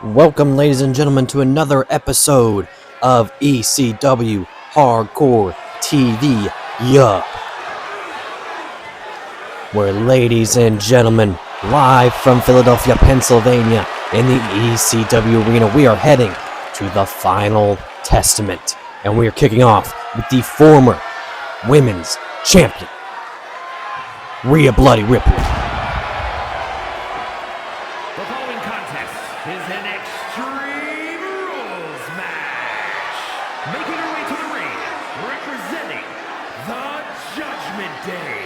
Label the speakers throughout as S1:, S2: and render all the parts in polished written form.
S1: Welcome, ladies and gentlemen, to another episode of ECW Hardcore TV. Where, ladies and gentlemen, live from Philadelphia, Pennsylvania, in the ECW arena, we are heading to the Final Testament. And we are kicking off with the former women's champion, Rhea Bloody Ripley.
S2: The following contest is an Extreme Rules match. Making her way to the ring, representing the Judgment Day,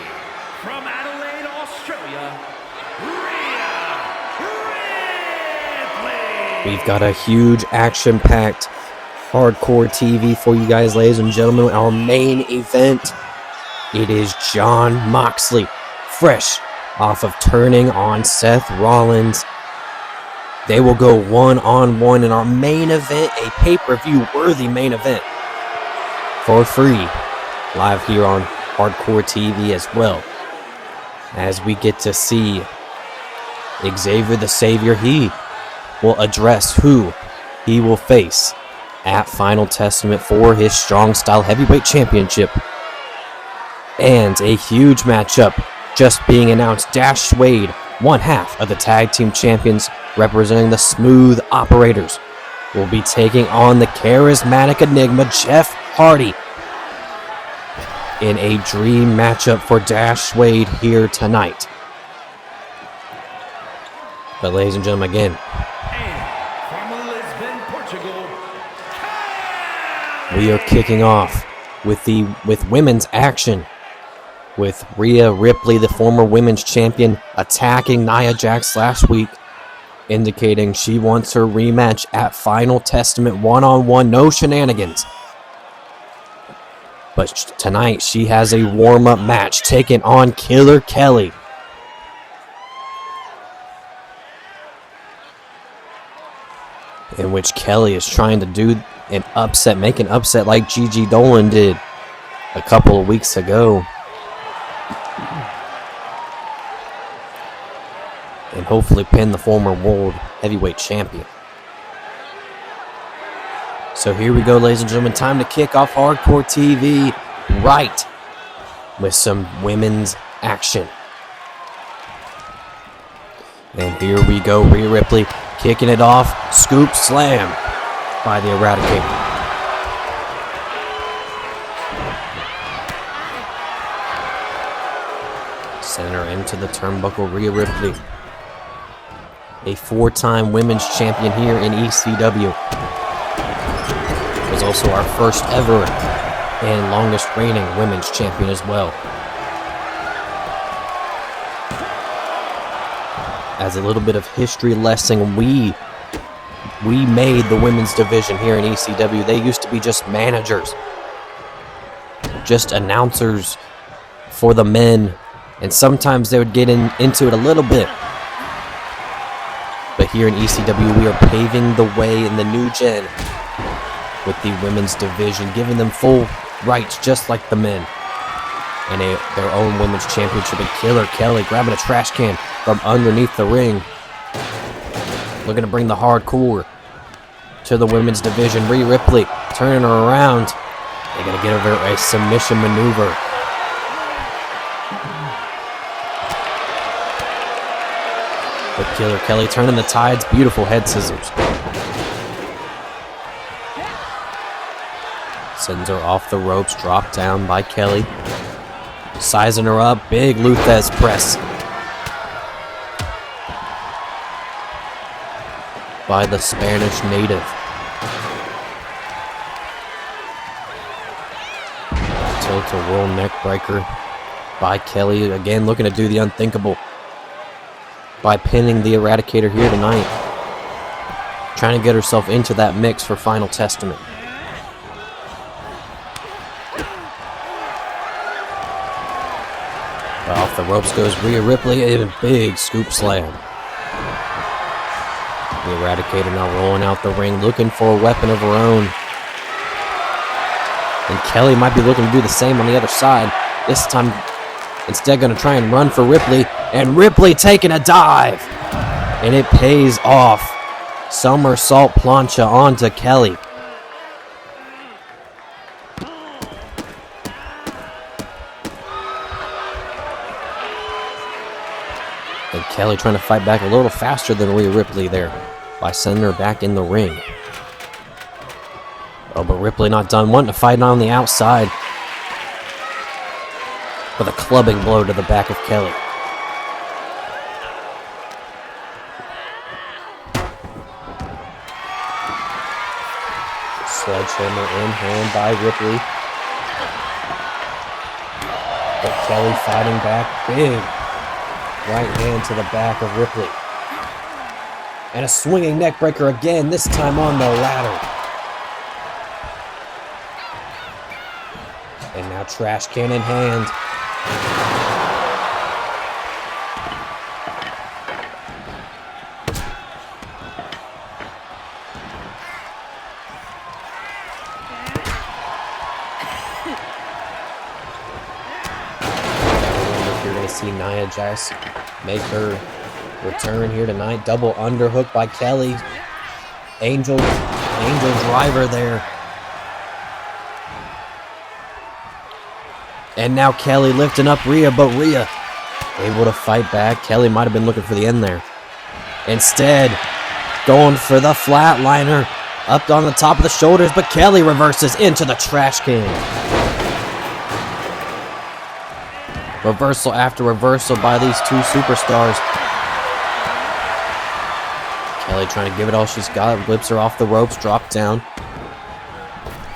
S2: from Adelaide, Australia, Rhea Ripley.
S1: We've got a huge action-packed Hardcore TV for you guys, ladies and gentlemen. Our main event, it is Jon Moxley, fresh off of turning on Seth Rollins. They will go one-on-one in our main event, a pay-per-view worthy main event, for free, live here on Hardcore TV as well, as we get to see Xavier the Savior. He will address who he will face at Final Testament for his Strong Style Heavyweight Championship. And a huge matchup just being announced. Swade, one half of the Tag Team Champions, representing the Smooth Operators, will be taking on the charismatic enigma Jeff Hardy in a dream matchup for Swade here tonight. But ladies and gentlemen, again, we are kicking off with women's action, with Rhea Ripley, the former women's champion, attacking Nia Jax last week, indicating she wants her rematch at Final Testament one-on-one, no shenanigans. But tonight she has a warm-up match taking on Killer Kelly. In which Kelly is trying to do make an upset like Gigi Dolan did a couple of weeks ago. And hopefully pin the former world heavyweight champion. So here we go, ladies and gentlemen. Time to kick off Hardcore TV right with some women's action. And here we go, Rhea Ripley kicking it off. Scoop slam by the Eradicator. Center into the turnbuckle, Rhea Ripley, a four-time women's champion here in ECW. Was also our first ever and longest reigning women's champion as well. As a little bit of history lesson, we made the women's division here in ECW. They used to be just managers, just announcers for the men, and sometimes they would get into it a little bit. But here in ECW, we are paving the way in the new gen with the women's division, giving them full rights just like the men, and their own women's championship. And Killer Kelly grabbing a trash can from underneath the ring, looking to bring the hardcore to the women's division. Rhea Ripley turning her around. They're going to get her a submission maneuver. But Killer Kelly turning the tides. Beautiful head scissors. Sends her off the ropes. Dropped down by Kelly. Sizing her up. Big Luthez press by the Spanish native. Tilt-a-whirl neck breaker by Kelly. Again, looking to do the unthinkable by pinning the Eradicator here tonight. Trying to get herself into that mix for Final Testament. Off the ropes goes Rhea Ripley, a big scoop slam. The Eradicator now rolling out the ring, looking for a weapon of her own. And Kelly might be looking to do the same on the other side. This time, instead, going to try and run for Ripley. And Ripley taking a dive. And it pays off. Somersault plancha onto Kelly. And Kelly trying to fight back a little faster than Rhea Ripley there by sending her back in the ring. Oh, but Ripley not done, wanting to fight on the outside with a clubbing blow to the back of Kelly. Sledgehammer in hand by Ripley. But Kelly fighting back, big right hand to the back of Ripley. And a swinging neck breaker again, this time on the ladder. And now trash can in hand. You're going to see Nia Jax make her return here tonight. Double underhook by Kelly. Angel driver there. And now Kelly lifting up Rhea, but Rhea able to fight back. Kelly might have been looking for the end there. Instead, going for the flatliner. Up on the top of the shoulders, but Kelly reverses into the trash can. Reversal after reversal by these two superstars. Kelly trying to give it all she's got. Whips her off the ropes, drop down.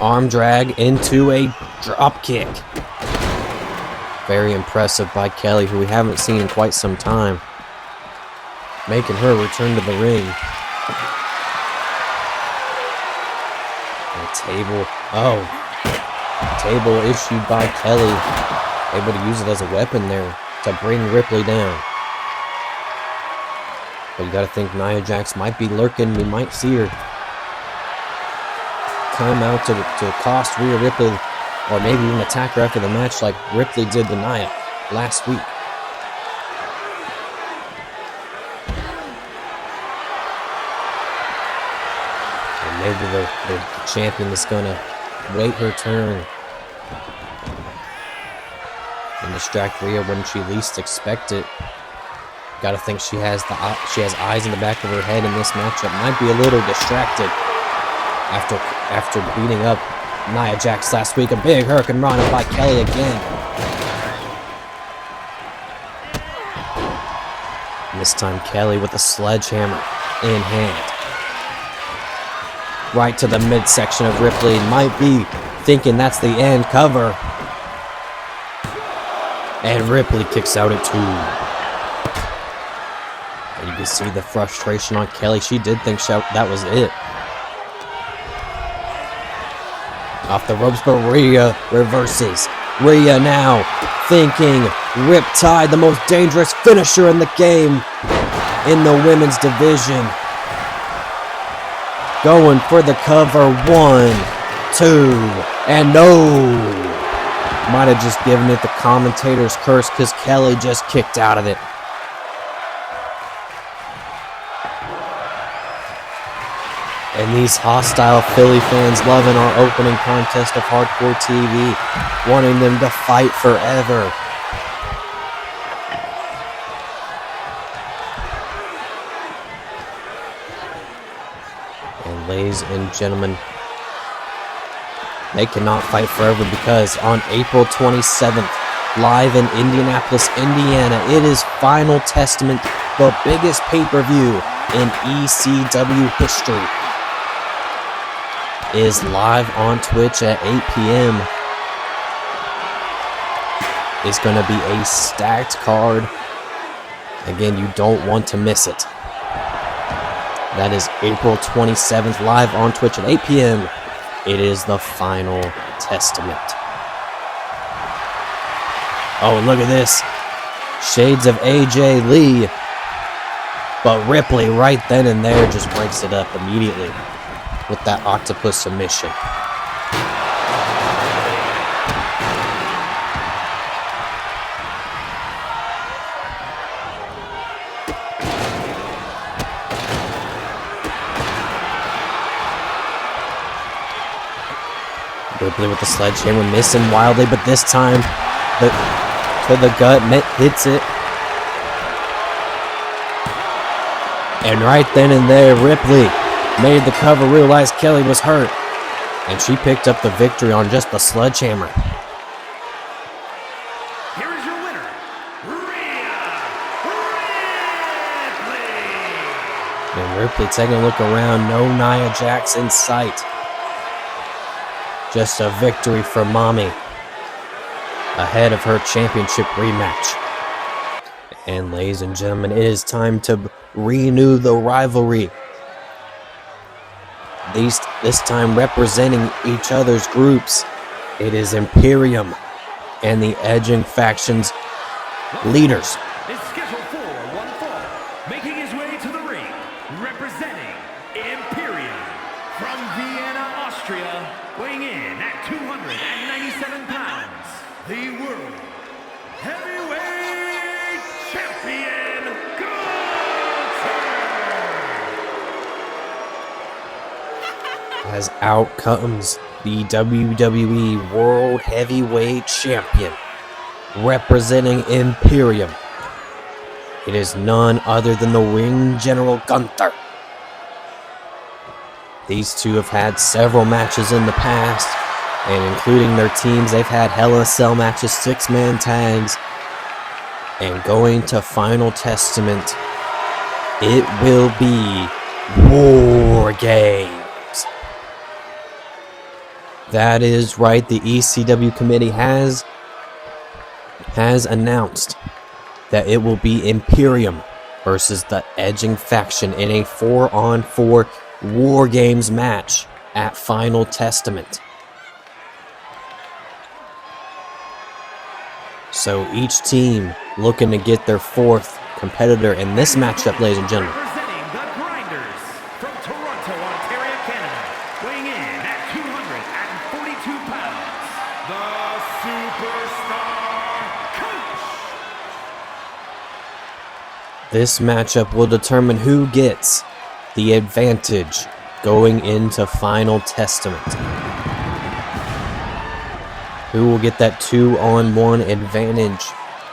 S1: Arm drag into a drop kick. Very impressive by Kelly, who we haven't seen in quite some time. Making her return to the ring. And table issued by Kelly. Able to use it as a weapon there to bring Ripley down. But you got to think Nia Jax might be lurking. We might see her come out to cost Rhea Ripley, or maybe even attack her after the match like Ripley did to Nia last week. And maybe the champion is going to wait her turn and distract Rhea when she least expects it. Got to think she has eyes in the back of her head in this matchup. Might be a little distracted after beating up Nia Jax last week. A big Hurricane Rana by Kelly again. And this time Kelly with a sledgehammer in hand. Right to the midsection of Ripley. Might be thinking that's the end. Cover. And Ripley kicks out at 2. And you can see the frustration on Kelly. She did think that was it. Off the ropes, but Rhea reverses. Rhea now thinking Riptide, the most dangerous finisher in the game in the women's division. Going for the cover. 1, 2, and no. Might have just given it the commentator's curse because Kelly just kicked out of it. And these hostile Philly fans loving our opening contest of Hardcore TV, wanting them to fight forever. And ladies and gentlemen, they cannot fight forever because on April 27th, live in Indianapolis, Indiana, it is Final Testament, the biggest pay-per-view in ECW history. Is live on Twitch at 8 p.m. It's going to be a stacked card. Again, you don't want to miss it. That is April 27th, live on Twitch at 8 p.m. It is the Final Testament. Oh, look at this. Shades of AJ Lee. But Ripley right then and there just breaks it up immediately with that octopus submission. Ripley with the sledgehammer, missing wildly, but this time to the gut, hits it. And right then and there, Ripley made the cover, realized Kelly was hurt, and she picked up the victory on just the sledgehammer.
S2: Here is your winner, Rhea Ripley.
S1: And Ripley taking a look around, no Nia Jax in sight. Just a victory for Mommy ahead of her championship rematch. And ladies and gentlemen, it is time to renew the rivalry. This time representing each other's groups, it is Imperium and the Edging faction's leaders.
S2: Is scheduled for one fall, making his way to the ring, representing Imperium from Vienna, Austria, weighing in at 297 pounds, the World Heavyweight Champion, Gunther!
S1: As out comes the WWE World Heavyweight Champion, representing Imperium. It is none other than the Ring General Gunther. These two have had several matches in the past, and including their teams, they've had Hell in a Cell matches, 6-man tags, and going to Final Testament, it will be War Games. That is right, the ECW committee has announced that it will be Imperium versus the Edging faction in a 4-on-4 War Games match at Final Testament. So each team looking to get their 4th competitor in this matchup, ladies and gentlemen.
S2: Representing the Grinders from Toronto, Ontario, Canada, weighing in at 242 pounds, the Superstar Coach.
S1: This matchup will determine who gets the advantage going into Final Testament. Who will get that 2-on-1 advantage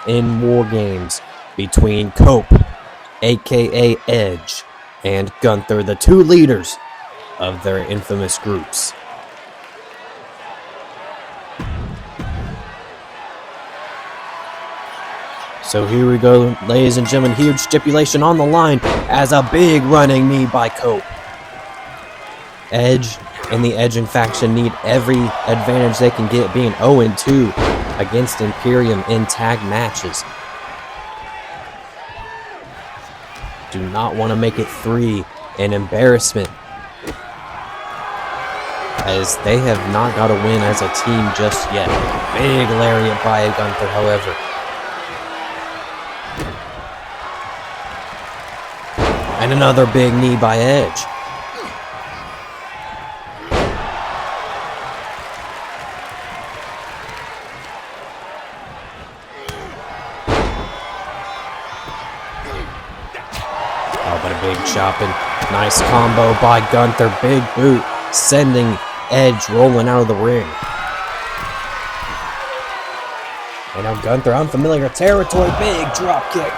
S1: in War Games between Cope, aka Edge, and Gunther, the two leaders of their infamous groups. So here we go, ladies and gentlemen, huge stipulation on the line as a big running knee by Cope. Edge and the Edging faction need every advantage they can get, being 0-2 against Imperium in tag matches. Do not want to make it 3 an embarrassment, as they have not got a win as a team just yet. Big lariat by Gunther, however. And another big knee by Edge. Oh, but a big chopping. Nice combo by Gunther. Big boot sending Edge rolling out of the ring. And now Gunther, unfamiliar territory. Big drop kick.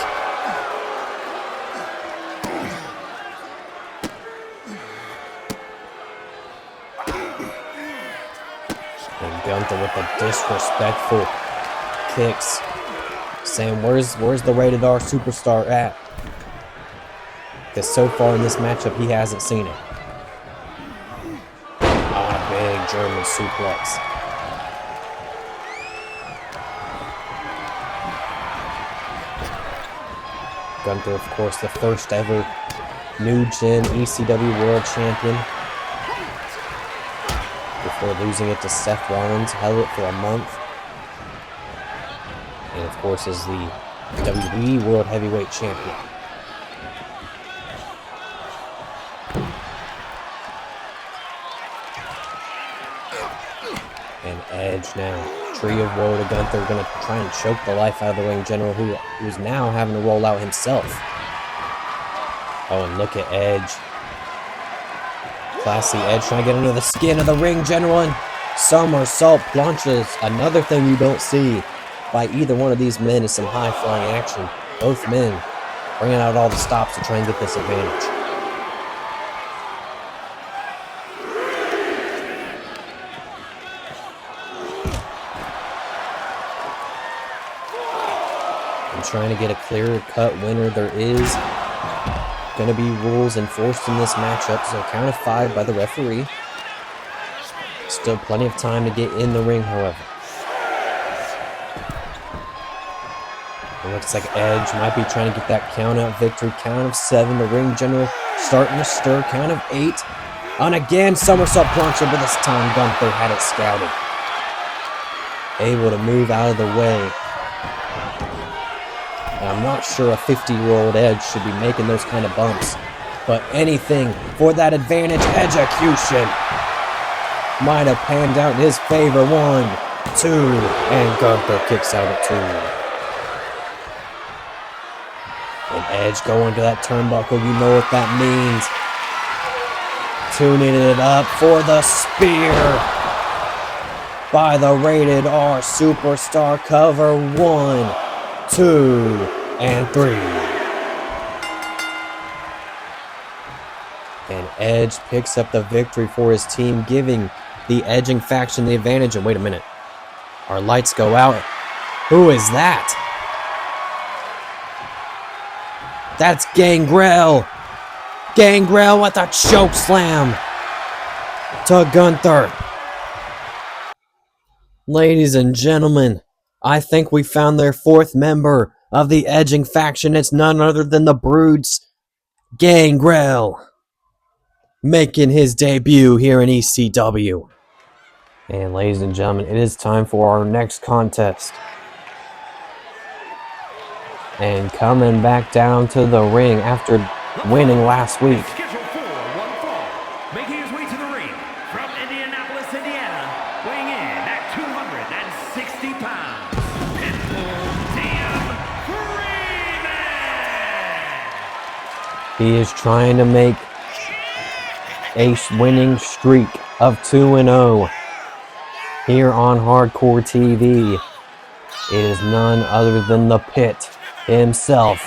S1: Gunther with the disrespectful kicks, saying, "Where's the rated R superstar at?" Because so far in this matchup, he hasn't seen it. Oh, a big German suplex. Gunther, of course, the first ever New Gen ECW World Champion, before losing it to Seth Rollins, held it for a month. And of course is the WWE World Heavyweight Champion. And Edge now, Tree of Woe to Gunther, going to try and choke the life out of the Ring General, who's now having to roll out himself. Oh, and look at Edge. Classy Edge trying to get under the skin of the Ring General and Somersault planches. Another thing you don't see by either one of these men is some high-flying action. Both men bringing out all the stops to try and get this advantage. I'm trying to get a clear-cut winner. There is going to be rules enforced in this matchup, so count of 5 by the referee. Still plenty of time to get in the ring, however. It looks like Edge might be trying to get that count-out victory. Count of 7. The ring general starting to stir. Count of 8. And again, somersault plancha, but this time Gunther had it scouted. Able to move out of the way. And I'm not sure a 50-year-old Edge should be making those kind of bumps. But anything for that advantage. Execution might have panned out in his favor. 1, 2, and Gunther kicks out at 2. And Edge going to that turnbuckle, you know what that means. Tuning it up for the spear by the Rated R Superstar. Cover. 1, 2, and 3. And Edge picks up the victory for his team, giving the Edging faction the advantage. And wait a minute, our lights go out. Who is that? That's Gangrel. Gangrel with a choke slam to Gunther. Ladies and gentlemen, I think we found their 4th member of the Edging faction. It's none other than the Brood's Gangrel, making his debut here in ECW. And ladies and gentlemen, it is time for our next contest. And coming back down to the ring after winning last week.
S2: Scheduled for one fall, making his way to the ring from Indianapolis, Indiana, weighing in at 260 pounds, Freeman!
S1: He is trying to make a winning streak of 2-0 here on Hardcore TV. It is none other than the Pit himself,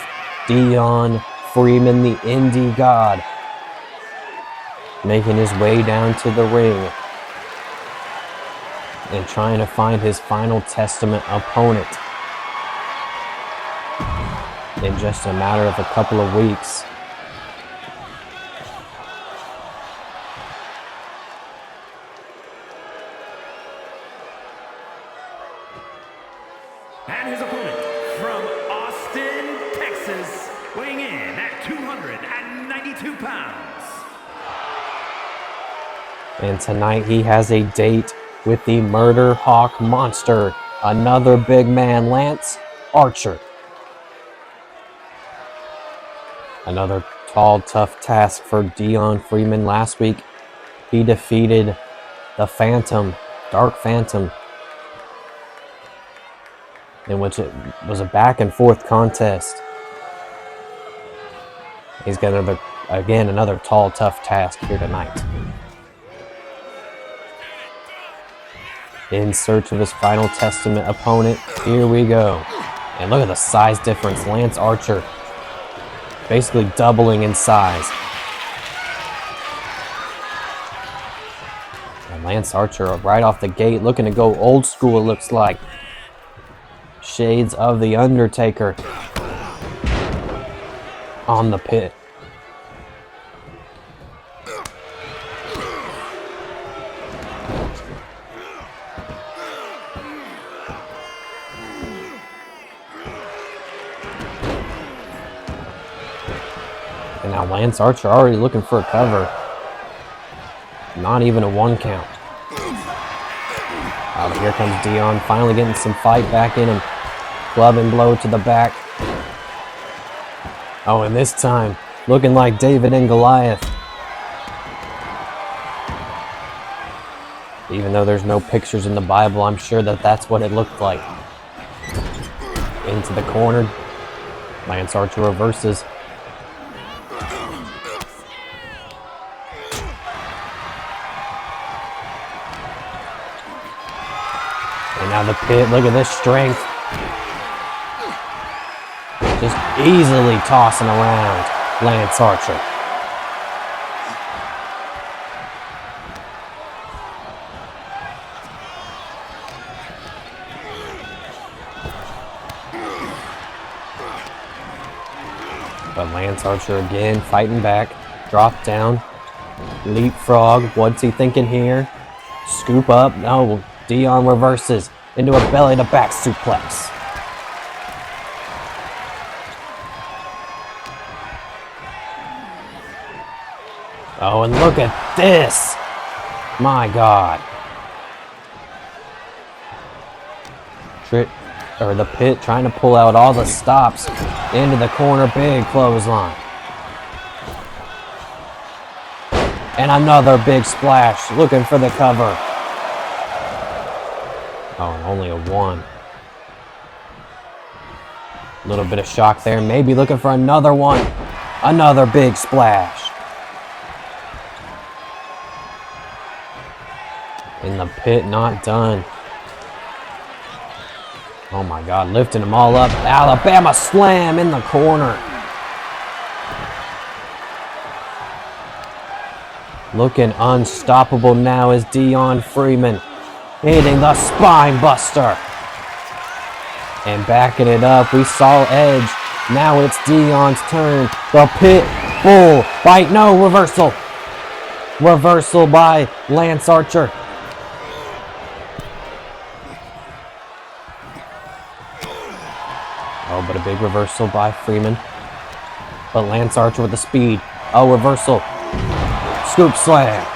S1: Dion Freeman, the Indie God, making his way down to the ring and trying to find his final Testament opponent in just a matter of a couple of weeks.
S2: And his opponent from Austin, Texas, weighing in at 292 pounds.
S1: And tonight he has a date with the Murder Hawk Monster, another big man, Lance Archer. Another tall, tough task for Dion Freeman. Last week, he defeated the Phantom, Dark Phantom, in which it was a back-and-forth contest. He's got another tall, tough task here tonight. In search of his final Testament opponent, here we go. And look at the size difference. Lance Archer basically doubling in size. And Lance Archer right off the gate looking to go old school, it looks like. Shades of the Undertaker on the Pit. And now Lance Archer already looking for a cover. Not even a 1 count. Oh, but here comes Dion, finally getting some fight back in him. Club and blow to the back. Oh, and this time, looking like David and Goliath. Even though there's no pictures in the Bible, I'm sure that that's what it looked like. Into the corner. Lance Archer reverses. And now the Pit, look at this strength. Just easily tossing around Lance Archer. But Lance Archer again fighting back. Drop down. Leapfrog. What's he thinking here? Scoop up. No. Dion reverses into a belly to back suplex. Oh, and look at this. My God. The Pit trying to pull out all the stops into the corner. Big clothesline. And another big splash. Looking for the cover. Oh, and only a 1. A little bit of shock there. Maybe looking for another one. Another big splash. In the Pit, not done. Oh my God, lifting them all up. Alabama slam in the corner. Looking unstoppable now is Dion Freeman hitting the spine buster. And backing it up, we saw Edge. Now it's Dion's turn. The Pit Bull bite. No, reversal. Reversal by Lance Archer. Oh, but a big reversal by Freeman. But Lance Archer with the speed. Oh, reversal. Scoop slam.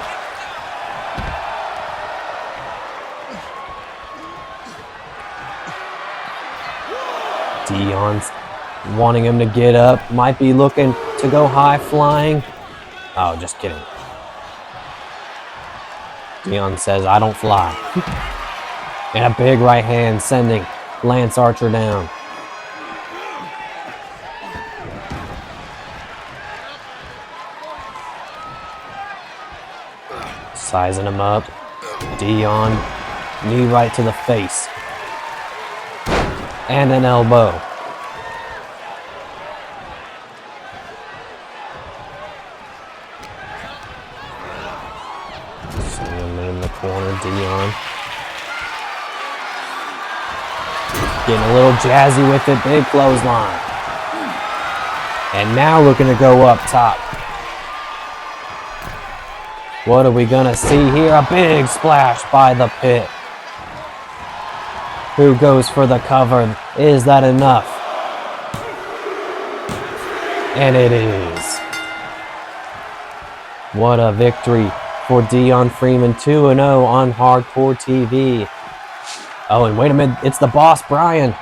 S1: Dion's wanting him to get up. Might be looking to go high flying. Oh, just kidding. Dion says, I don't fly. And a big right hand sending Lance Archer down. Sizing him up. Dion, knee right to the face. And an elbow. See him in the corner, Dion. Getting a little jazzy with it, big clothesline. And now looking to go up top. What are we gonna see here? A big splash by the Pit. Who goes for the cover? Is that enough? And it is. What a victory for Dion Freeman, 2-0 on Hardcore TV. Oh, and wait a minute, it's the Boss, Brian.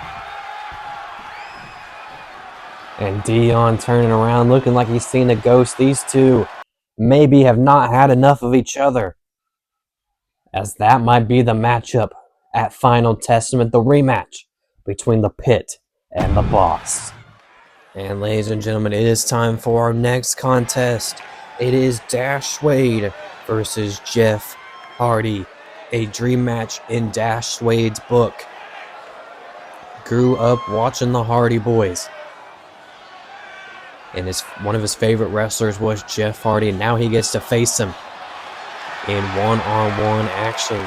S1: And Dion turning around, looking like he's seen a ghost. These two maybe have not had enough of each other, as that might be the matchup at Final Testament, the rematch between the Pit and the Boss. And ladies and gentlemen, it is time for our next contest. It is Dash Swade versus Jeff Hardy, a dream match in Dash Swade's book. Grew up watching the Hardy Boys, and one of his favorite wrestlers was Jeff Hardy, and now he gets to face him in one-on-one action.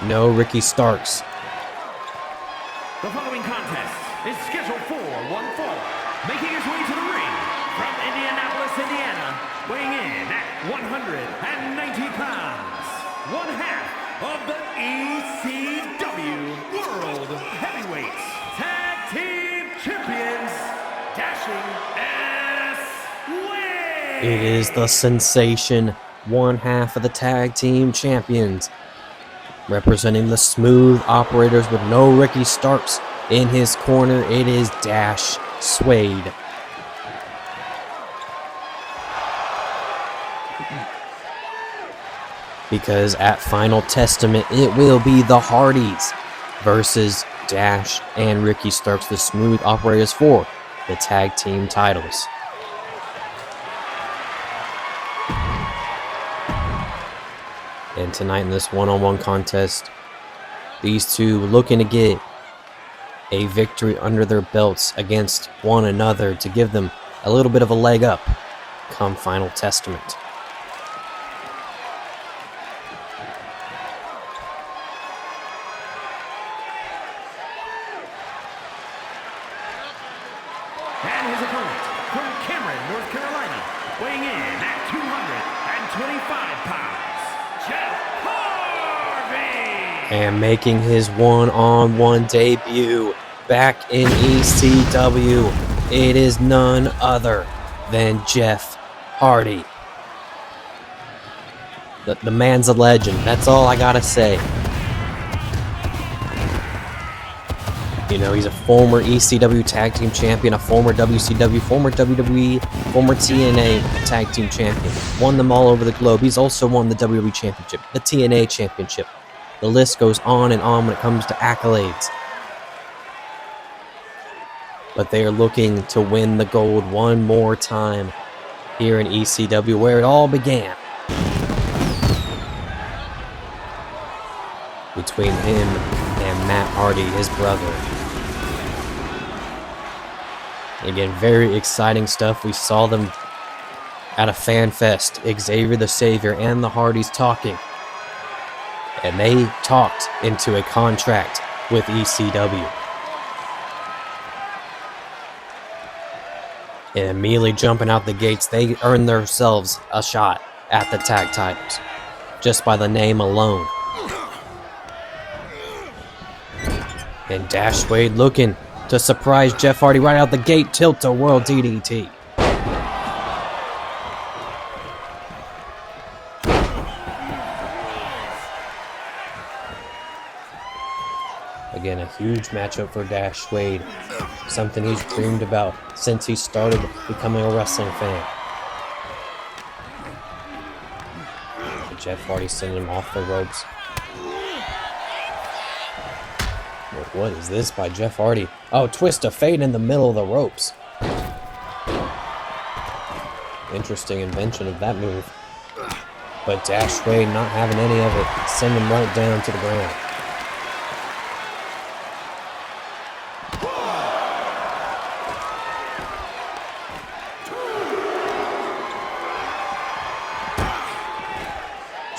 S1: No Ricky Starks.
S2: The following contest is scheduled for one fall. Making his way to the ring from Indianapolis, Indiana, weighing in at 190 pounds, one half of the ECW World Heavyweight Tag Team Champions, Dashing Swade.
S1: It is the Sensation, one half of the Tag Team Champions. Representing the Smooth Operators with no Ricky Starks in his corner, it is Dash Swade. Because at Final Testament, it will be the Hardys versus Dash and Ricky Starks, the Smooth Operators, for the Tag Team titles. And tonight in this one-on-one contest, These two looking to get a victory under their belts against one another to give them a little bit of a leg up come Final Testament.
S2: And his opponent from Cameron, North Carolina, weighing in at 225 pounds, Jeff Hardy.
S1: And making his one-on-one debut back in ECW, it is none other than Jeff Hardy. The man's a legend. That's all I gotta say. You know, he's a former ECW Tag Team Champion, a former WCW, former WWE, former TNA Tag Team Champion. Won them all over the globe. He's also won the WWE Championship, the TNA Championship. The list goes on and on when it comes to accolades. But they are looking to win the gold one more time here in ECW, where it all began. Between him and Matt Hardy, his brother. Again, very exciting stuff. We saw them at a fan fest, Xavier the Savior and the Hardys talking. And they talked into a contract with ECW. And immediately jumping out the gates, they earned themselves a shot at the tag titles, just by the name alone. And Dash Swade looking to surprise Jeff Hardy right out the gate, tilt-a-whirl DDT. Again, a huge matchup for Dash Swade. Something he's dreamed about since he started becoming a wrestling fan. But Jeff Hardy sending him off the ropes. What is this by Jeff Hardy? Oh, twist of fate in the middle of the ropes. Interesting invention of that move. But Dash Swade not having any of it. Send him right down to the ground.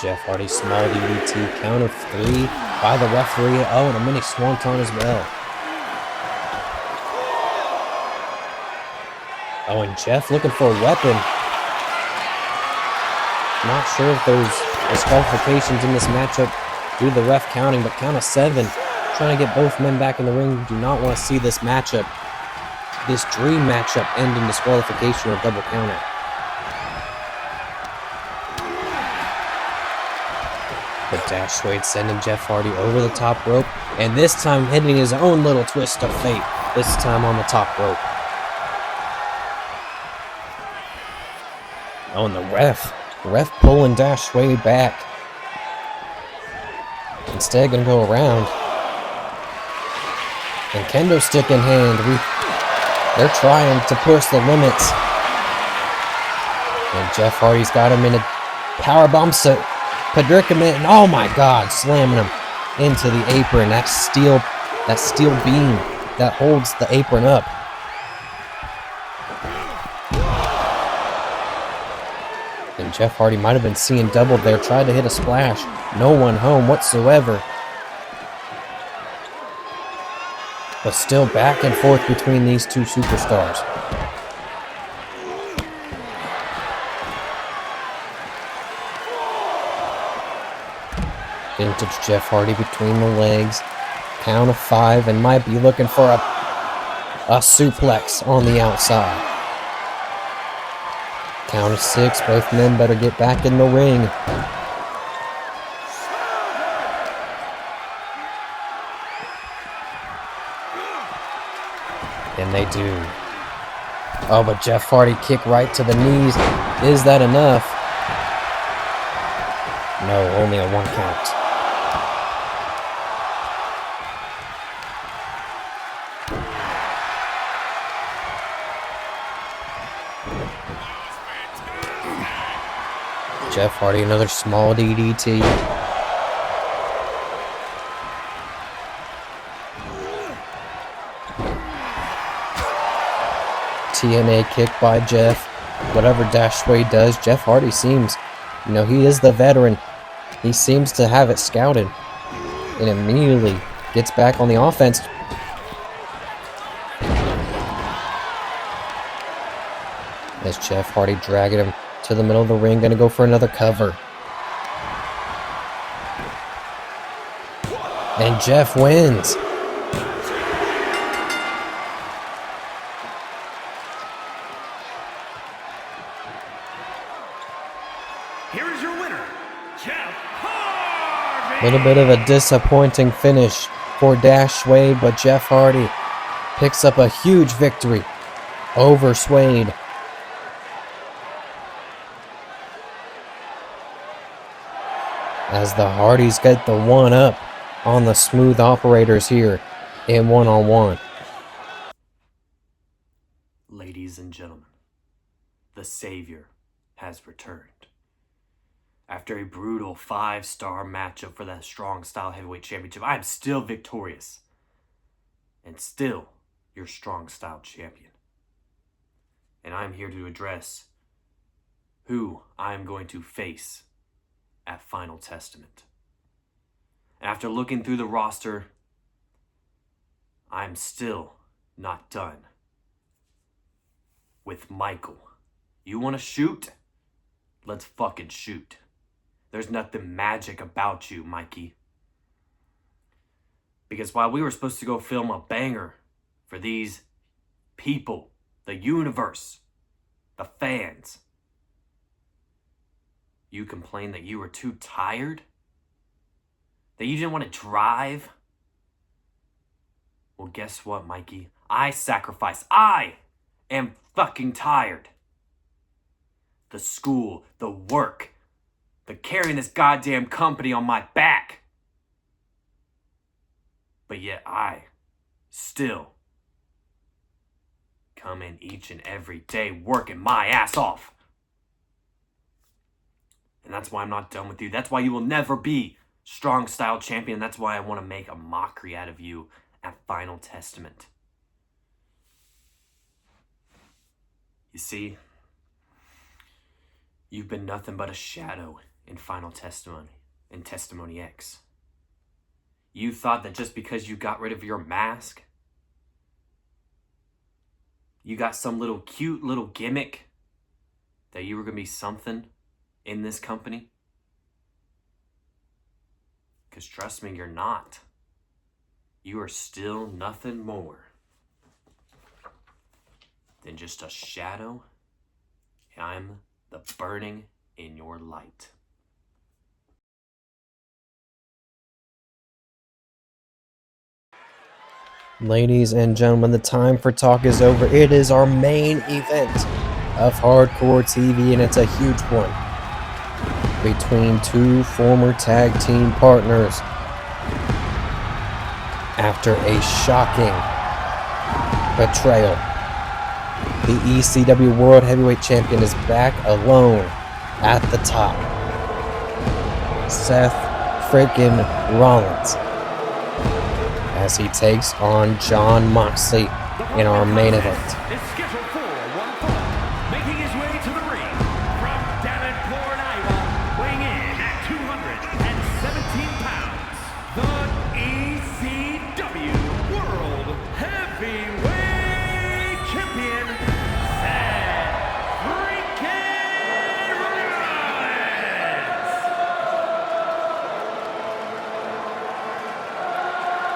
S1: Jeff Hardy, small DDT, count of 3 by the referee. Oh, and a mini swanton as well. Oh, and Jeff looking for a weapon. Not sure if there's disqualifications in this matchup due to the ref counting, but count of 7. Trying to get both men back in the ring. Do not want to see this matchup, this dream matchup, end in disqualification or double counter. But Dash Swade sending Jeff Hardy over the top rope, and this time hitting his own little twist of fate, this time on the top rope. Oh, and the ref pulling Dash Swade back. Instead, gonna go around. And kendo stick in hand. They're trying to push the limits. And Jeff Hardy's got him in a powerbomb predicament, and oh my God, slamming him into the apron. That steel beam that holds the apron up. And Jeff Hardy might have been seeing double there. Tried to hit a splash. No one home whatsoever. But still back and forth between these two superstars. Vintage Jeff Hardy between the legs. Count of 5, and might be looking for a suplex on the outside. Count of 6. Both men better get back in the ring. And they do. Oh, but Jeff Hardy kick right to the knees. Is that enough? No, only a 1 count. Jeff Hardy, another small DDT. TNA kick by Jeff. Whatever Dash Swade does, Jeff Hardy seems, he is the veteran. He seems to have it scouted. And immediately gets back on the offense. As Jeff Hardy dragging him to the middle of the ring, gonna go for another cover. And Jeff wins.
S2: Here is your winner, Jeff Hardy.
S1: A little bit of a disappointing finish for Dash Swade, but Jeff Hardy picks up a huge victory over Swade. As the Hardys get the one up on the Smooth Operators here in one-on-one.
S3: Ladies and gentlemen, the Savior has returned. After a brutal 5-star matchup for that Strong Style Heavyweight Championship, I am still victorious. And still your Strong Style Champion. And I'm here to address who I am going to face at Final Testament. After looking through the roster, I'm still not done with Michael. You want to shoot? Let's fucking shoot. There's nothing magic about you, Mikey. Because while we were supposed to go film a banger for these people, the universe, the fans, you complained that you were too tired? That you didn't want to drive? Well, guess what, Mikey? I sacrifice. I am fucking tired. The school, the work, the carrying this goddamn company on my back. But yet I still come in each and every day working my ass off. And that's why I'm not done with you. That's why you will never be Strong Style Champion. That's why I want to make a mockery out of you at Final Testament. You see, you've been nothing but a shadow in Final Testimony, in Testimony X. You thought that just because you got rid of your mask, you got some little cute little gimmick, that you were going to be something in this company? Because trust me, you're not. You are still nothing more than just a shadow. I'm the burning in your light.
S1: Ladies and gentlemen, the time for talk is over. It is our main event of Hardcore TV, and it's a huge one. Between two former tag team partners. After a shocking betrayal, the ECW World Heavyweight Champion is back alone at the top. Seth freaking Rollins, as he takes on Jon Moxley in our main event.
S2: Is scheduled for one fall, making his way to the ring from Davenport, Iowa, weighing in at 217 pounds, the ECW World Heavyweight Champion, Seth freaking Rollins.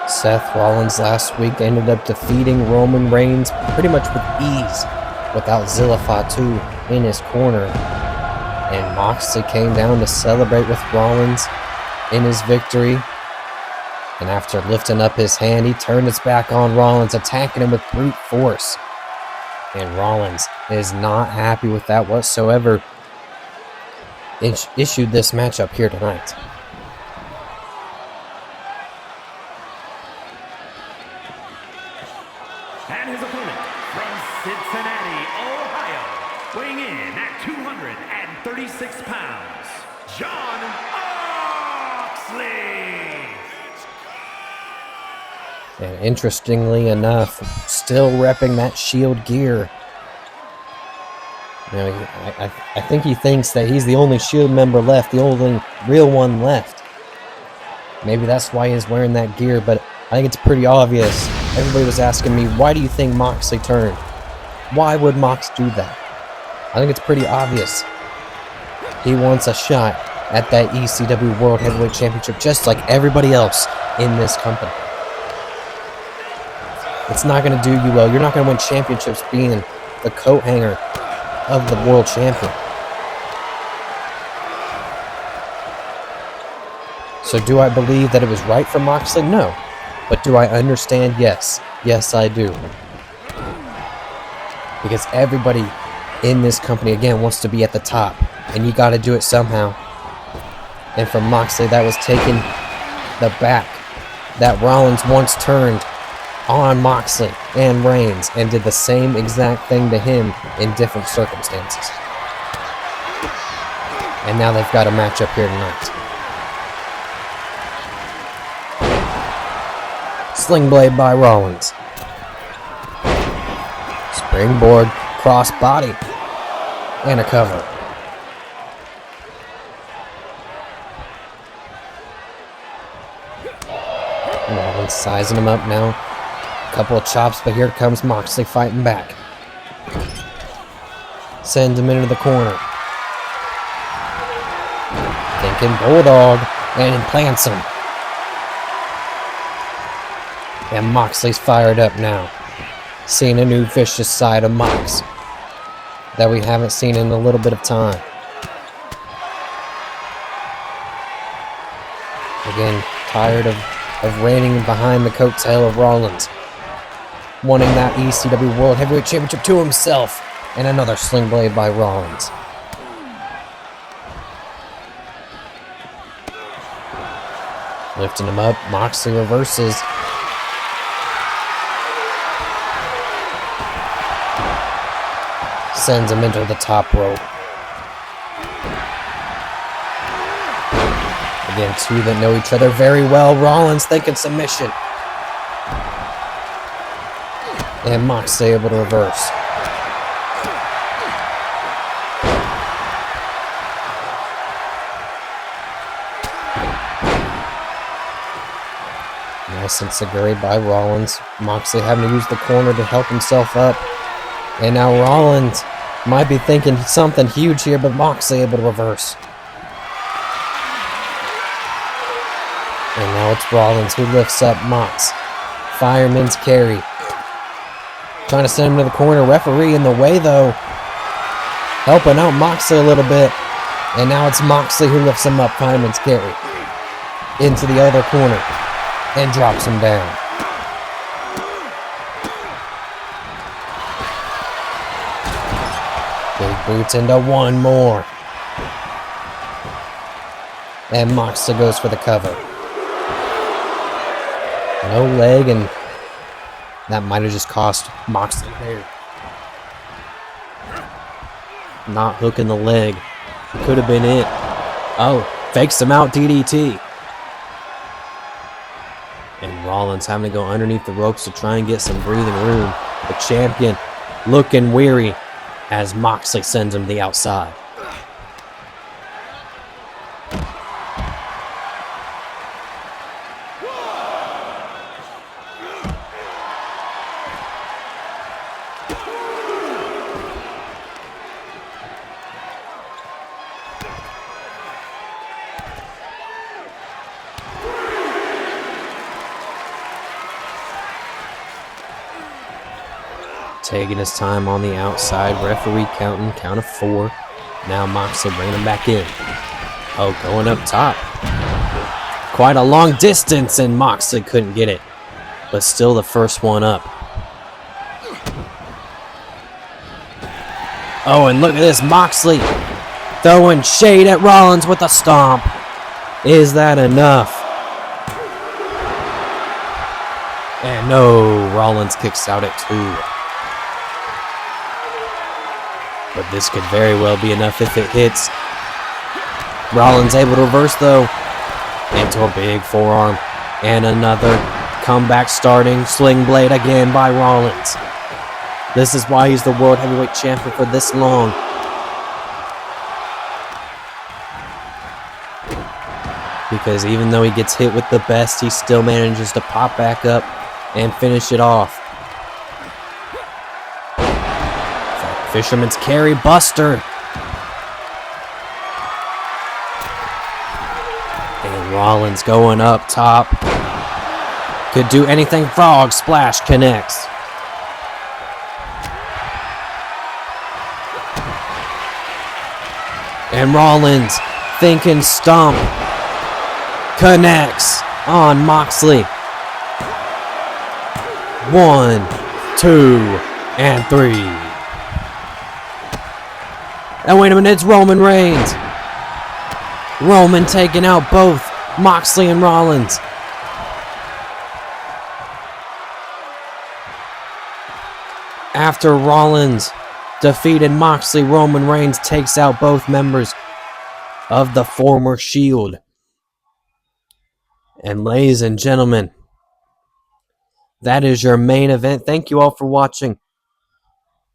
S1: Seth Rollins last week ended up defeating Roman Reigns pretty much with ease without Zilla Fatu in his corner. And Moxley came down to celebrate with Rollins in his victory. And after lifting up his hand, he turned his back on Rollins, attacking him with brute force. And Rollins is not happy with that whatsoever. Issued this matchup here tonight.
S2: And his opponent from Cincinnati, Ohio, weighing in at 236 pounds, Jon Moxley.
S1: And interestingly enough, still repping that Shield gear You know, I think he thinks that he's the only Shield member left, the only real one left. Maybe that's why he's wearing that gear, but I think it's pretty obvious. Everybody was asking me, why do you think Moxley turned? Why would Mox do that? I think it's pretty obvious. He wants a shot at that ECW World Heavyweight Championship just like everybody else in this company. It's not going to do you well. You're not going to win championships being the coat hanger of the world champion. So do I believe that it was right for Moxley? No. But do I understand? Yes. Yes, I do. Because everybody in this company, again, wants to be at the top. And you got to do it somehow. And for Moxley, that was taking the back that Rollins once turned on Moxley and Reigns and did the same exact thing to him in different circumstances. And now they've got a matchup here tonight. Sling blade by Rollins. Springboard, cross body, and a cover. Rollins sizing him up now. Couple of chops, but here comes Moxley fighting back. Sends him into the corner. Thinking Bulldog, and implants him. And Moxley's fired up now. Seeing a new vicious side of Mox that we haven't seen in a little bit of time. Again, tired of reigning behind the coattail of Rollins. Wanting that ECW World Heavyweight Championship to himself. And another sling blade by Rollins. Lifting him up, Moxley reverses. Sends him into the top rope. Again, two that know each other very well. Rollins thinking submission. And Moxley able to reverse. Nice and Seguri by Rollins. Moxley having to use the corner to help himself up. And now Rollins might be thinking something huge here, but Moxley able to reverse. And now it's Rollins who lifts up Mox. Fireman's carry. Trying to send him to the corner. Referee in the way, though. Helping out Moxley a little bit. And now it's Moxley who lifts him up. Fireman's carry. Into the other corner. And drops him down. Big boots into one more. And Moxley goes for the cover. No leg, and that might have just cost Moxley there. Not hooking the leg. Could have been it. Oh, fakes him out, DDT. And Rollins having to go underneath the ropes to try and get some breathing room. The champion looking weary as Moxley sends him to the outside. Taking his time on the outside. Referee counting, count of 4. Now Moxley bringing him back in. Oh, going up top. Quite a long distance, and Moxley couldn't get it. But still the first one up. Oh, and look at this. Moxley throwing shade at Rollins with a stomp. Is that enough? And no, Rollins kicks out at 2. But this could very well be enough if it hits. Rollins able to reverse, though. Into a big forearm. And another comeback starting. Sling blade again by Rollins. This is why he's the World Heavyweight Champion for this long. because even though he gets hit with the best, he still manages to pop back up and finish it off. Fisherman's carry buster. And Rollins going up top. Could do anything. Frog splash connects. And Rollins thinking stomp. Connects on Moxley. 1, 2, and 3. Now wait a minute, it's Roman Reigns. Roman taking out both Moxley and Rollins. After Rollins defeated Moxley, Roman Reigns takes out both members of the former Shield. And ladies and gentlemen, that is your main event. Thank you all for watching.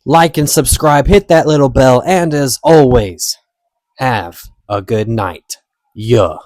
S1: Like and subscribe, hit that little bell, and as always, have a good night. Yeah.